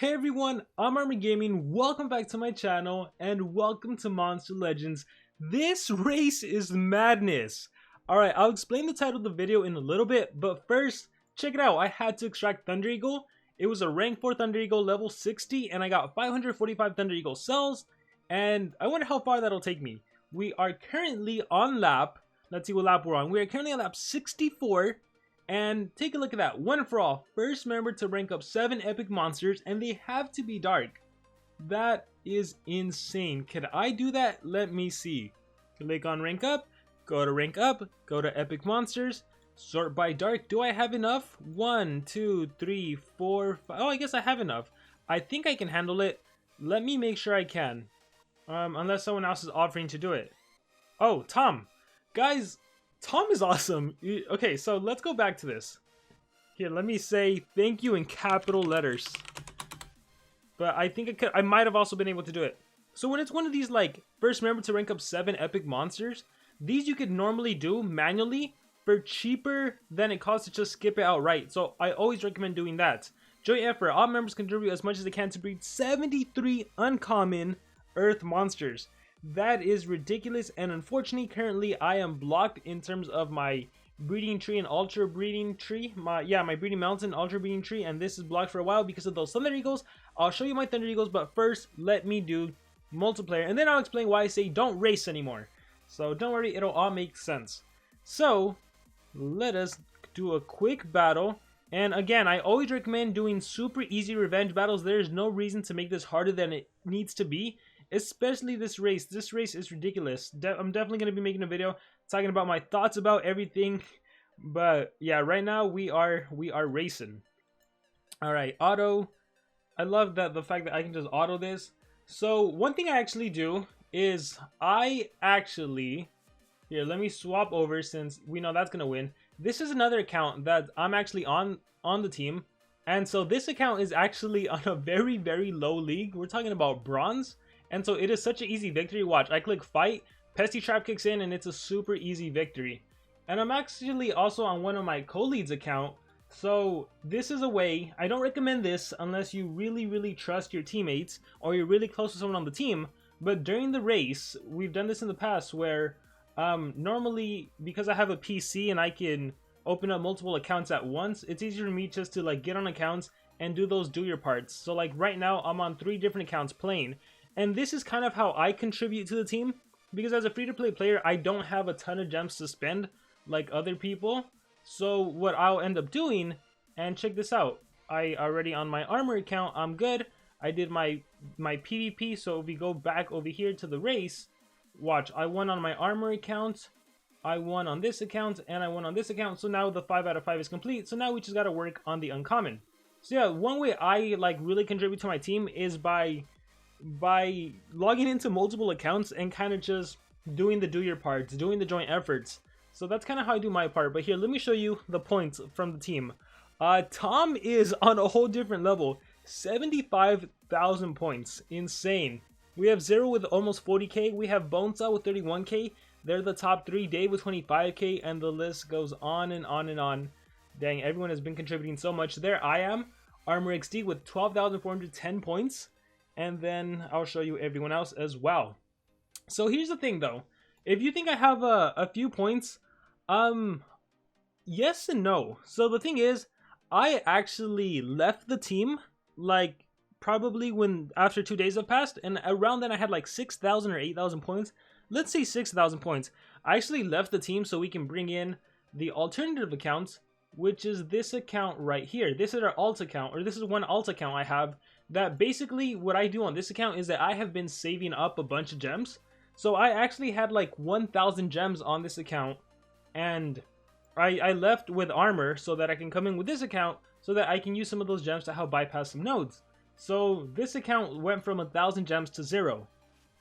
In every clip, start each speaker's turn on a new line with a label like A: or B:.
A: Hey everyone, I'm Army Gaming, welcome back to my channel, and welcome to Monster Legends. This race is madness! Alright, I'll explain the title of the video in a little bit, but first, check it out. I had to extract Thunder Eagle. It was a rank 4 Thunder Eagle, level 60, and I got 545 Thunder Eagle cells, and I wonder how far that'll take me. We are currently on lap, let's see what lap we're on. We are currently on lap 64. And take a look at that. One for all. First member to rank up 7 epic monsters, and they have to be dark. That is insane. Can I do that? Let me see. Click on rank up, go to epic monsters, sort by dark. Do I have enough? 1, 2, 3, 4, 5. Oh, I guess I have enough. I think I can handle it. Let me make sure I can. Unless someone else is offering to do it. Oh, Tom. Guys, Tom is awesome. Okay, so let's go back to this. Here, let me say thank you in capital letters. But I think I might have also been able to do it. So when it's one of these, like, first member to rank up 7 epic monsters, these you could normally do manually for cheaper than it costs to just skip it outright. So I always recommend doing that. Joint effort. All members contribute as much as they can to breed 73 uncommon Earth monsters. That is ridiculous, and unfortunately currently I am blocked in terms of my breeding tree and ultra breeding tree. My breeding mountain ultra breeding tree, and this is blocked for a while because of those Thunder Eagles. I'll show you my Thunder Eagles, but first let me do multiplayer, and then I'll explain why I say don't race anymore. So don't worry, it'll all make sense. So let us do a quick battle. And again, I always recommend doing super easy revenge battles. There's no reason to make this harder than it needs to be. Especially this race. This race is ridiculous. I'm definitely going to be making a video talking about my thoughts about everything. But yeah, right now we are racing. Alright, auto. I love that the fact that I can just auto this. So one thing I actually do is here, let me swap over since we know that's going to win. This is another account that I'm actually on the team. And so this account is actually on a very, very low league. We're talking about bronze. And so it is such an easy victory. Watch, I click fight, Pesty Trap kicks in, and it's a super easy victory. And I'm actually also on one of my co-leads account. So this is a way, I don't recommend this unless you really, really trust your teammates or you're really close to someone on the team. But during the race, we've done this in the past where normally because I have a PC and I can open up multiple accounts at once, it's easier for me just to like get on accounts and do those do your parts. So like right now I'm on 3 different accounts playing. And this is kind of how I contribute to the team, because as a free-to-play player, I don't have a ton of gems to spend like other people. So what I'll end up doing, and check this out, I already on my armor account, I'm good. I did my PvP, so if we go back over here to the race, watch, I won on my armor account, I won on this account, and I won on this account. So now the 5 out of 5 is complete. So now we just got to work on the uncommon. So yeah, one way I like really contribute to my team is by logging into multiple accounts and kind of just doing the do your parts, doing the joint efforts. So that's kind of how I do my part. But here, let me show you the points from the team. Tom is on a whole different level. 75,000 points. Insane. We have Xero with almost 40k. We have Bonesaw with 31k. They're the top 3. Dave with 25k. And the list goes on and on and on. Dang, everyone has been contributing so much. There I am. Armor XD with 12,410 points. And then I'll show you everyone else as well. So here's the thing though. If you think I have a few points, yes and no. So the thing is, I actually left the team like probably after 2 days have passed, and around then I had like 6,000 or 8,000 points. Let's say 6,000 points. I actually left the team so we can bring in the alternative accounts, which is this account right here. This is our alt account, or this is one alt account I have. That basically what I do on this account is that I have been saving up a bunch of gems. So I actually had like 1,000 gems on this account, and I left with armor so that I can come in with this account so that I can use some of those gems to help bypass some nodes. So this account went from 1,000 gems to 0.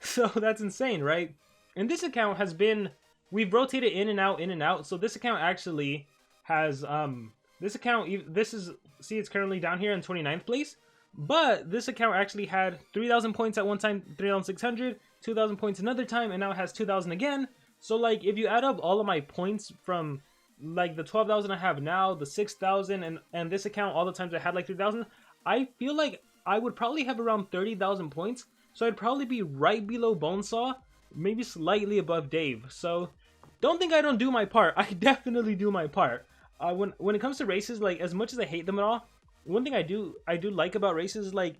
A: So that's insane, right? And this account has been, we've rotated in and out. So this account actually has, see, it's currently down here in 29th place. But this account actually had 3,000 points at one time, 3,600, 2,000 points another time, and now it has 2,000 again. So like if you add up all of my points from like the 12,000 I have now, the 6,000, and this account, all the times I had like 3,000, I feel like I would probably have around 30,000 points. So I'd probably be right below Bonesaw, maybe slightly above Dave. So don't think I don't do my part. I definitely do my part. When it comes to races, like as much as I hate them at all, one thing I do like about races is like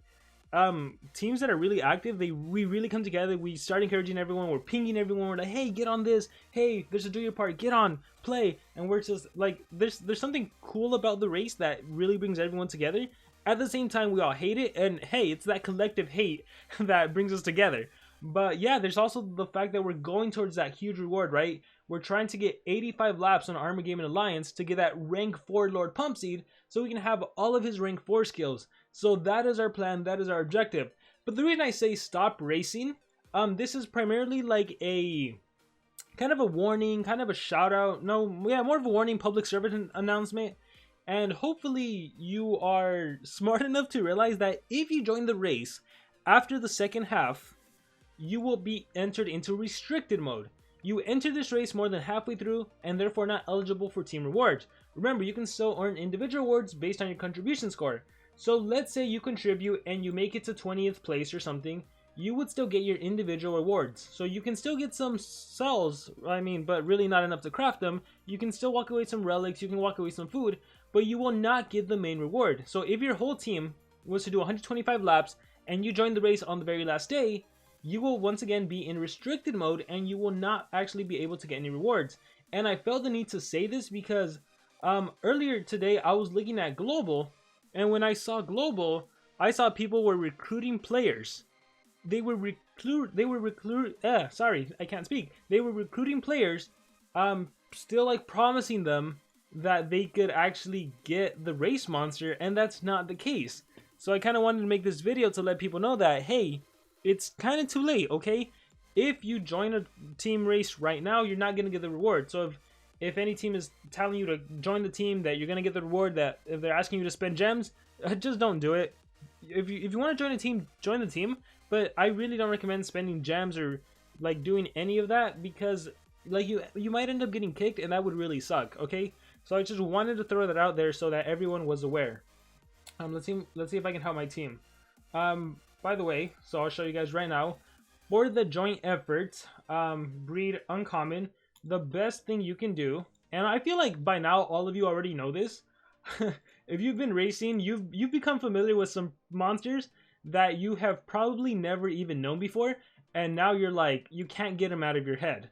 A: teams that are really active, we really come together. We start encouraging everyone, we're pinging everyone, we're like, hey, get on this, hey, there's a do your part, get on, play. And we're just like, there's something cool about the race that really brings everyone together. At the same time, we all hate it, and hey, it's that collective hate that brings us together. But yeah, there's also the fact that we're going towards that huge reward, right? We're trying to get 85 laps on Armor Gaming Alliance to get that rank 4 Lord Pumpseed, so we can have all of his rank 4 skills. So that is our plan, that is our objective. But the reason I say stop racing, this is primarily like a kind of a warning, kind of a shout out. No, yeah, more of a warning, public service announcement. And hopefully you are smart enough to realize that if you join the race after the second half, you will be entered into restricted mode. You enter this race more than halfway through and therefore not eligible for team rewards. Remember, you can still earn individual awards based on your contribution score. So let's say you contribute and you make it to 20th place or something, you would still get your individual rewards. So you can still get some cells, but really not enough to craft them. You can still walk away some relics, you can walk away some food, but you will not get the main reward. So if your whole team was to do 125 laps and you join the race on the very last day, you will once again be in restricted mode and you will not actually be able to get any rewards. And I felt the need to say this because earlier today I was looking at Global, and when I saw Global, I saw people were recruiting players. They were recruiting players, still like promising them that they could actually get the race monster, and that's not the case. So I kind of wanted to make this video to let people know that, hey, it's kind of too late, okay? If you join a team race right now, you're not going to get the reward. So if any team is telling you to join the team, that you're going to get the reward, that if they're asking you to spend gems, just don't do it. If you want to join a team, join the team. But I really don't recommend spending gems or like doing any of that, because like you might end up getting kicked, and that would really suck, okay? So I just wanted to throw that out there so that everyone was aware. Let's see if I can help my team. By the way, so I'll show you guys right now. For the joint effort, breed uncommon, the best thing you can do, and I feel like by now all of you already know this. If you've been racing, you've become familiar with some monsters that you have probably never even known before, and now you're like, you can't get them out of your head.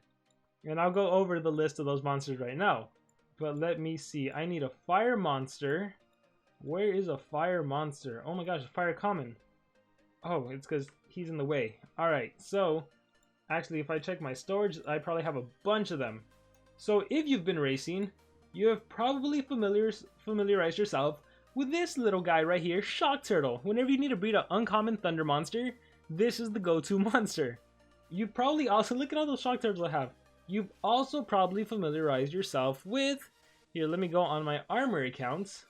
A: And I'll go over the list of those monsters right now. But let me see. I need a fire monster. Where is a fire monster? Oh my gosh, a fire common. Oh, it's because he's in the way. Alright, so actually if I check my storage, I probably have a bunch of them. So if you've been racing, you have probably familiarized yourself with this little guy right here, Shock Turtle. Whenever you need to breed an uncommon thunder monster, this is the go-to monster. You've probably also, look at all those Shock Turtles I have. You've also probably familiarized yourself with, here, let me go on my armor accounts.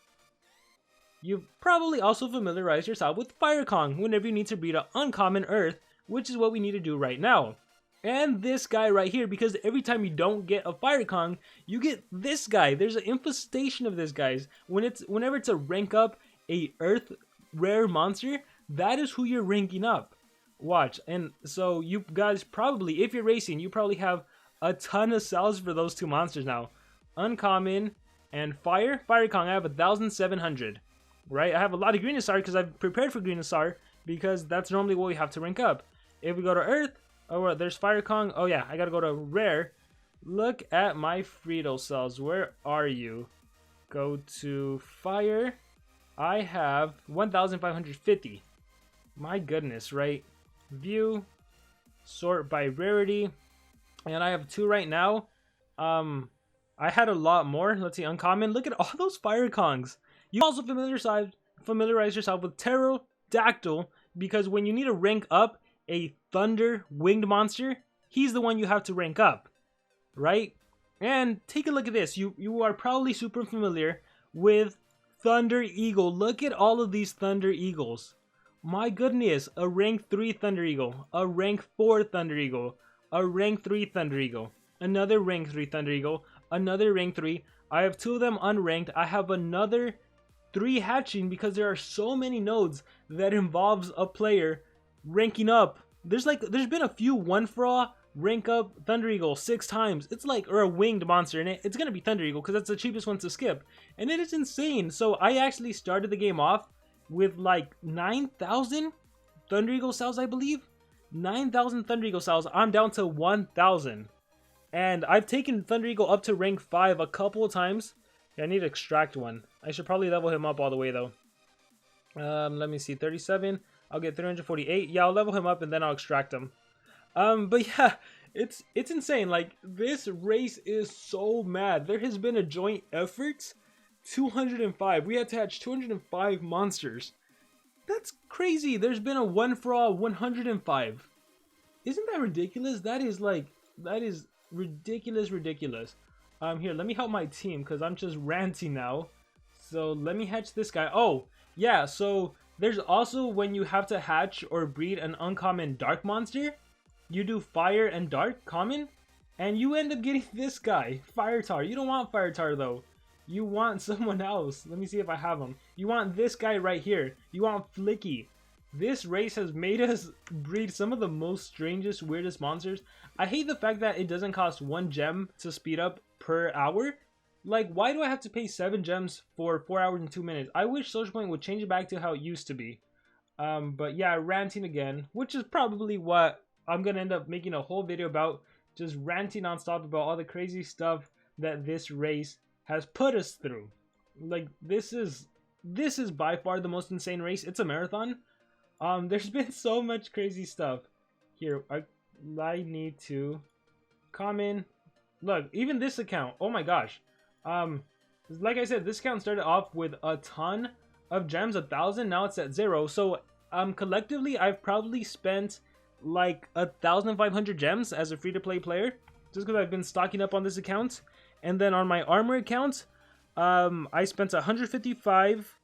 A: You've probably also familiarized yourself with Fire Kong whenever you need to breed an uncommon earth, which is what we need to do right now. And this guy right here, because every time you don't get a Fire Kong, you get this guy. There's an infestation of this guys. Whenever it's a rank up a earth rare monster, that is who you're ranking up. Watch. And so you guys probably, if you're racing, you probably have a ton of cells for those two monsters now. Uncommon and Fire Kong, I have 1,700. Right? I have a lot of Greenasar because I've prepared for Greenasar, because that's normally what we have to rank up. If we go to Earth, oh, there's Fire Kong. Oh yeah, I gotta go to Rare. Look at my Frito cells. Where are you? Go to Fire. I have 1,550. My goodness, right? View. Sort by rarity. And I have 2 right now. I had a lot more. Let's see, uncommon. Look at all those Fire Kongs. You also familiarize yourself with Pterodactyl, because when you need to rank up a thunder winged monster, he's the one you have to rank up, right? And take a look at this. You are probably super familiar with Thunder Eagle. Look at all of these Thunder Eagles. My goodness, a rank 3 Thunder Eagle, a rank 4 Thunder Eagle, a rank 3 Thunder Eagle, another rank 3 Thunder Eagle, another rank 3. I have 2 of them unranked. I have another 3 hatching because there are so many nodes that involves a player ranking up. There's been a few 1-for-all rank up Thunder Eagle 6 times. It's like, or a winged monster, and it's gonna be Thunder Eagle because that's the cheapest one to skip, and it is insane. So I actually started the game off with like 9,000 Thunder Eagle cells, I believe. 9,000 Thunder Eagle cells. I'm down to 1,000, and I've taken Thunder Eagle up to rank 5 a couple of times. Yeah, I need to extract one. I should probably level him up all the way though. Let me see, 37. I'll get 348. Yeah, I'll level him up and then I'll extract him. But yeah, it's insane. Like, this race is so mad. There has been a joint effort. 205. We had to hatch 205 monsters. That's crazy. There's been a 1-for-all 105. Isn't that ridiculous? That is ridiculous. Here, let me help my team because I'm just ranting now. So let me hatch this guy. Oh, yeah, so there's also when you have to hatch or breed an uncommon dark monster, you do fire and dark common, and you end up getting this guy, Fire Tar. You don't want Fire Tar though. You want someone else. Let me see if I have him. You want this guy right here. You want Flicky. This race has made us breed some of the most strangest, weirdest monsters. I hate the fact that it doesn't cost 1 gem to speed up per hour. Like, why do I have to pay 7 gems for 4 hours and 2 minutes? I wish SocialPoint would change it back to how it used to be. But yeah, ranting again, which is probably what I'm gonna end up making a whole video about, just ranting nonstop about all the crazy stuff that this race has put us through. Like, this is by far the most insane race. It's a marathon. There's been so much crazy stuff. Here, I need to comment. Look, even this account, oh my gosh. Like I said, this account started off with a ton of gems, 1,000. Now it's at 0. So collectively, I've probably spent like 1,500 gems as a free-to-play player, just because I've been stocking up on this account. And then on my armor account, I spent 155.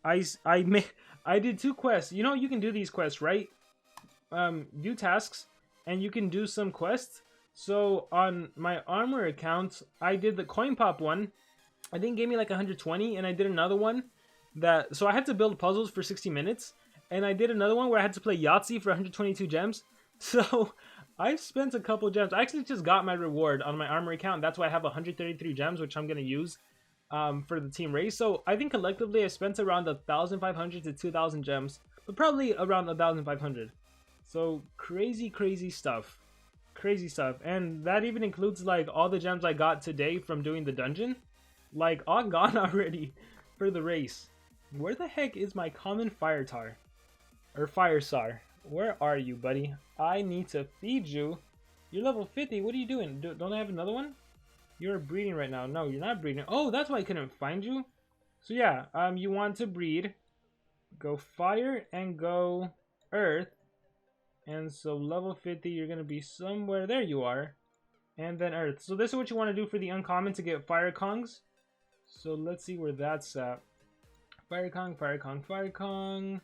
A: I did 2 quests. You know, you can do these quests, right? Do tasks, and you can do some quests. So on my armor account, I did the coin pop one. I think it gave me like 120, and I did another one that, so I had to build puzzles for 60 minutes, and I did another one where I had to play Yahtzee for 122 gems. So I've spent a couple gems. I actually just got my reward on my armor account. That's why I have 133 gems, which I'm going to use for the team race. So I think collectively I spent around 1,500 to 2,000 gems, but probably around 1,500. So crazy stuff. Crazy stuff. And that even includes like all the gems I got today from doing the dungeon. Like, all gone already for the race. Where the heck is my common Fire Tar? Or Fire Star? Where are you, buddy? I need to feed you. You're level 50. What are you doing? Don't I have another one? You're breeding right now. No, you're not breeding. Oh, that's why I couldn't find you. So yeah, you want to breed. Go fire and go earth. And so level 50, you're going to be somewhere. There you are. And then earth. So this is what you want to do for the uncommon to get Fire Kongs. So let's see where that's at. Fire Kong, Fire Kong, Fire Kong.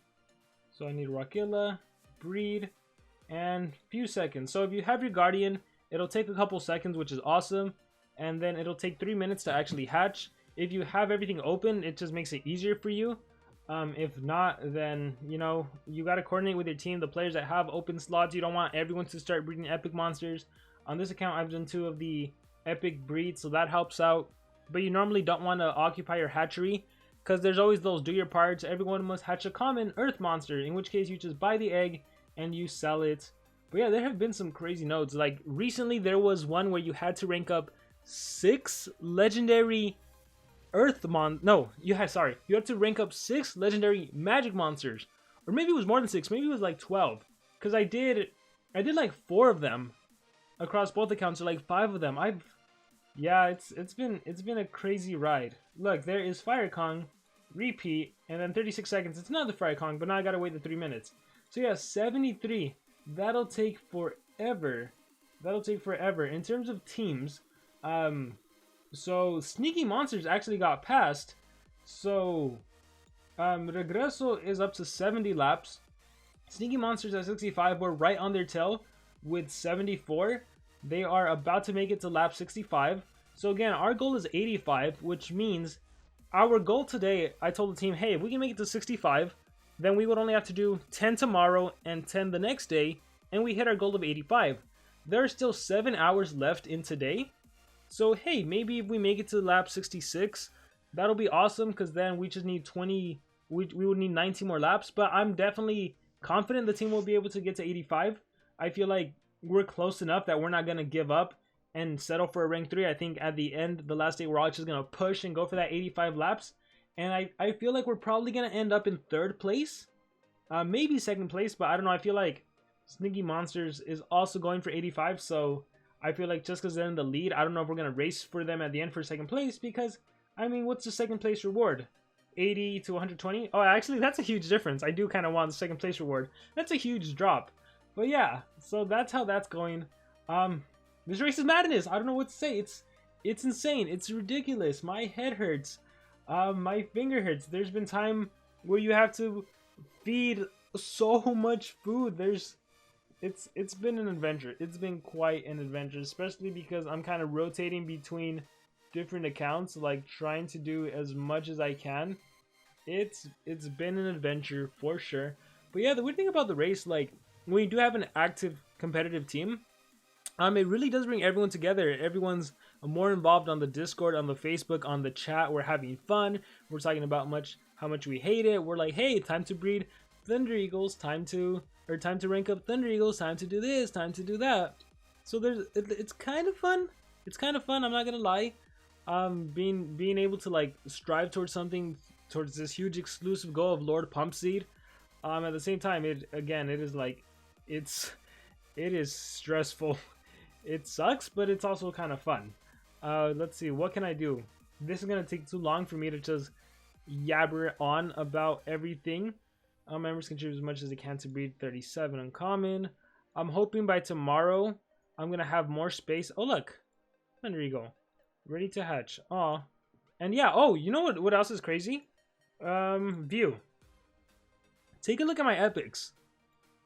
A: So I need Rockilla, breed, and few seconds. So if you have your Guardian, it'll take a couple seconds, which is awesome. And then it'll take 3 minutes to actually hatch. If you have everything open, it just makes it easier for you. If not, then, you know, you got to coordinate with your team, the players that have open slots. You don't want everyone to start breeding epic monsters. On this account, I've done 2 of the epic breeds, so that helps out. But you normally don't want to occupy your hatchery, because there's always those do your parts. Everyone must hatch a common earth monster, in which case you just buy the egg and you sell it. But yeah, there have been some crazy nodes. Like, recently there was one where you had to rank up 6 legendary you had to rank up 6 legendary magic monsters, or maybe it was more than 6, maybe it was like 12, because I did like 4 of them across both accounts, or like 5 of them. It's been a crazy ride. Look, there is Fire Kong, repeat, and then 36 seconds it's another Fire Kong, but now I gotta wait the 3 minutes. So yeah, 73. That'll take forever. In terms of teams, so Sneaky Monsters actually got passed. So Regreso is up to 70 laps. Sneaky Monsters at 65 were right on their tail with 74. They are about to make it to lap 65. So again, our goal is 85, which means our goal today, I told the team, hey, if we can make it to 65, then we would only have to do 10 tomorrow and 10 the next day, and we hit our goal of 85. There are still 7 hours left in today, so hey, maybe if we make it to lap 66, that'll be awesome, because then we just need 20, we would need 19 more laps, but I'm definitely confident the team will be able to get to 85. I feel like we're close enough that we're not going to give up and settle for a rank 3. I think at the end, the last day, we're all just going to push and go for that 85 laps. And I feel like we're probably going to end up in 3rd place. Maybe 2nd place, but I don't know. I feel like Sneaky Monsters is also going for 85. So I feel like just because they're in the lead, I don't know if we're going to race for them at the end for 2nd place. Because, I mean, what's the 2nd place reward? 80 to 120? Oh, actually, that's a huge difference. I do kind of want the 2nd place reward. That's a huge drop. But yeah, so that's how that's going. This race is madness. I don't know what to say. It's insane. It's ridiculous. My head hurts. My finger hurts. There's been time where you have to feed so much food. It's been an adventure. It's been quite an adventure, especially because I'm kind of rotating between different accounts, like trying to do as much as I can. It's been an adventure for sure. But yeah, the weird thing about the race, like when you do have an active competitive team, it really does bring everyone together. Everyone's more involved on the Discord, on the Facebook, on the chat. We're having fun. We're talking about how much we hate it. We're like, hey, time to breed Thunder Eagles, time to rank up Thunder Eagles, time to do this, time to do that. So it's kind of fun. It's kind of fun, I'm not gonna lie. Being able to like strive towards something, towards this huge exclusive goal of Lord Pumpseed. At the same time, it is like it is stressful. It sucks, but it's also kind of fun. Let's see, what can I do? This is gonna take too long for me to just yabber on about everything. Members contribute as much as they can to breed 37 uncommon. I'm hoping by tomorrow I'm gonna have more space. Oh look, Thunder Eagle, ready to hatch. Aw, and yeah. Oh, you know what else is crazy? View. Take a look at my epics.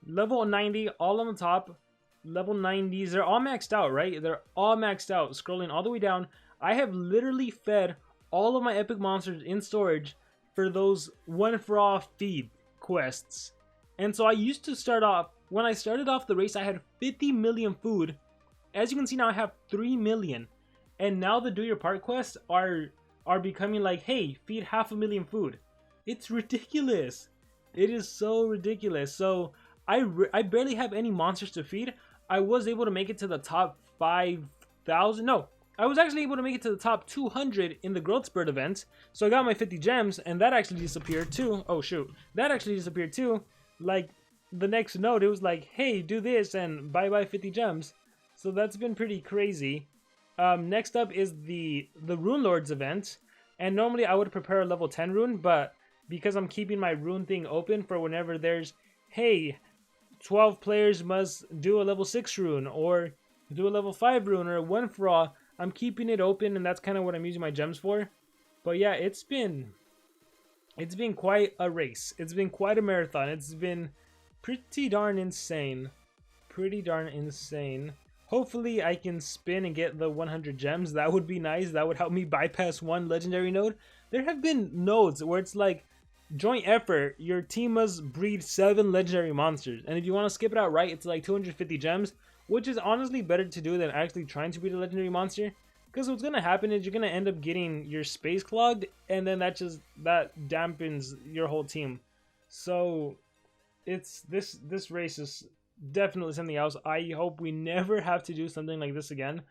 A: Level 90, all on the top. Level 90s, they're all maxed out, right? They're all maxed out. Scrolling all the way down, I have literally fed all of my epic monsters in storage for those one for all feed quests. And so I used to start off, when I started off the race, I had 50 million food. As you can see now, I have 3 million. And now the do your part quests are becoming like, hey, feed 500,000 food. It's ridiculous. It is so ridiculous. So I barely have any monsters to feed. I was able to make it to the top 5,000. No, I was actually able to make it to the top 200 in the Growth Spurt event. So I got my 50 gems, and that actually disappeared too. Oh shoot, that actually disappeared too. Like the next note, it was like, hey, do this and bye bye 50 gems. So that's been pretty crazy. Next up is the Rune Lords event, and normally I would prepare a level 10 rune, but because I'm keeping my rune thing open for whenever there's, hey, 12 players must do a level 6 rune, or do a level 5 rune, or a one for all. I'm keeping it open, and that's kind of what I'm using my gems for. But yeah, it's been quite a race. It's been quite a marathon. It's been pretty darn insane. Pretty darn insane. Hopefully I can spin and get the 100 gems. That would be nice. That would help me bypass one legendary node. There have been nodes where it's like, joint effort, your team must breed 7 legendary monsters, and if you want to skip it out right, it's like 250 gems, which is honestly better to do than actually trying to breed a legendary monster, because what's going to happen is you're going to end up getting your space clogged, and then that dampens your whole team. So it's this race is definitely something else. I hope we never have to do something like this again.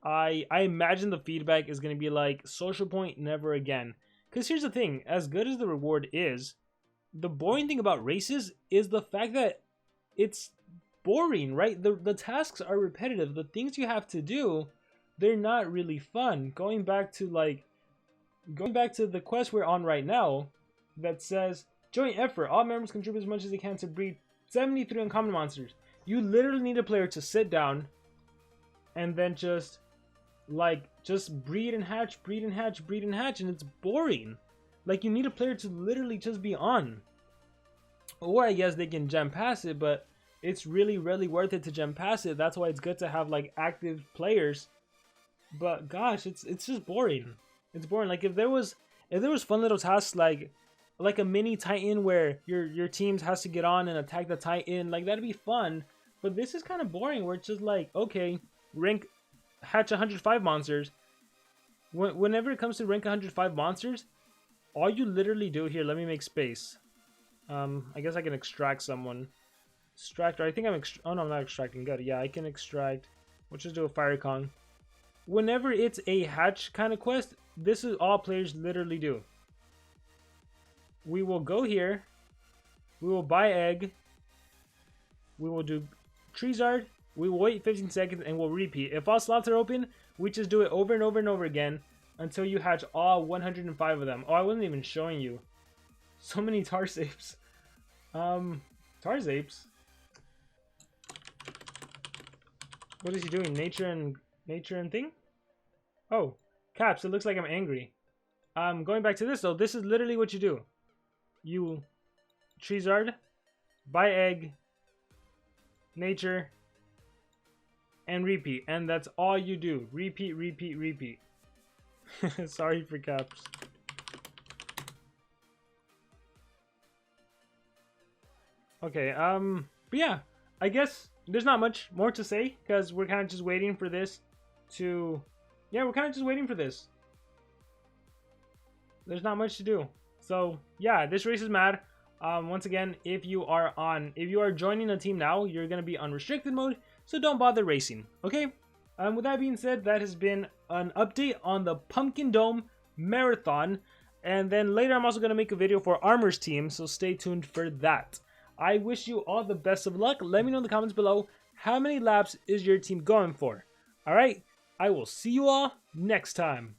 A: I imagine the feedback is going to be like, SocialPoint, never again. Because here's the thing, as good as the reward is, the boring thing about races is the fact that it's boring, right? The tasks are repetitive. The things you have to do, they're not really fun. Going back to the quest we're on right now that says, joint effort, all members contribute as much as they can to breed 73 uncommon monsters. You literally need a player to sit down and then just breed and hatch, breed and hatch, breed and hatch, and it's boring. Like, you need a player to literally just be on. Or I guess they can gem pass it, but it's really worth it to gem pass it. That's why it's good to have like active players. But gosh, it's just boring. It's boring. Like, if there was If there was fun little tasks like a mini Titan where your teams has to get on and attack the Titan, like that'd be fun. But this is kind of boring where it's just like, okay, hatch 105 monsters. Whenever it comes to rank 105 monsters, all you literally do here, let me make space. I guess I can extract someone. Extractor, I think oh no, I'm not extracting, good. Yeah, I can extract. We'll just do a Fire Kong. Whenever it's a hatch kind of quest, this is all players literally do. We will go here. We will buy egg. We will do Treezard. We will wait 15 seconds and we'll repeat. If all slots are open, we just do it over and over and over again until you hatch all 105 of them. Oh, I wasn't even showing you. So many Tarzapes. Tarzapes? What is he doing? Nature and thing? Oh, Caps, it looks like I'm angry. Going back to this though, this is literally what you do. You Treezard, buy egg, nature, and repeat. And that's all you do. Repeat, repeat, repeat. Sorry for Caps. Okay, but yeah, I guess there's not much more to say because we're kind of just waiting for this to, yeah, we're kind of just waiting for this. There's not much to do. So yeah, this race is mad. Once again, if you are joining a team now, you're gonna be on restricted mode, so don't bother racing. Okay. With that being said, that has been an update on the Pumkindome Marathon, and then later I'm also gonna make a video for Armor's team, so stay tuned for that. I wish you all the best of luck. Let me know in the comments below how many laps is your team going for. All right, I will see you all next time.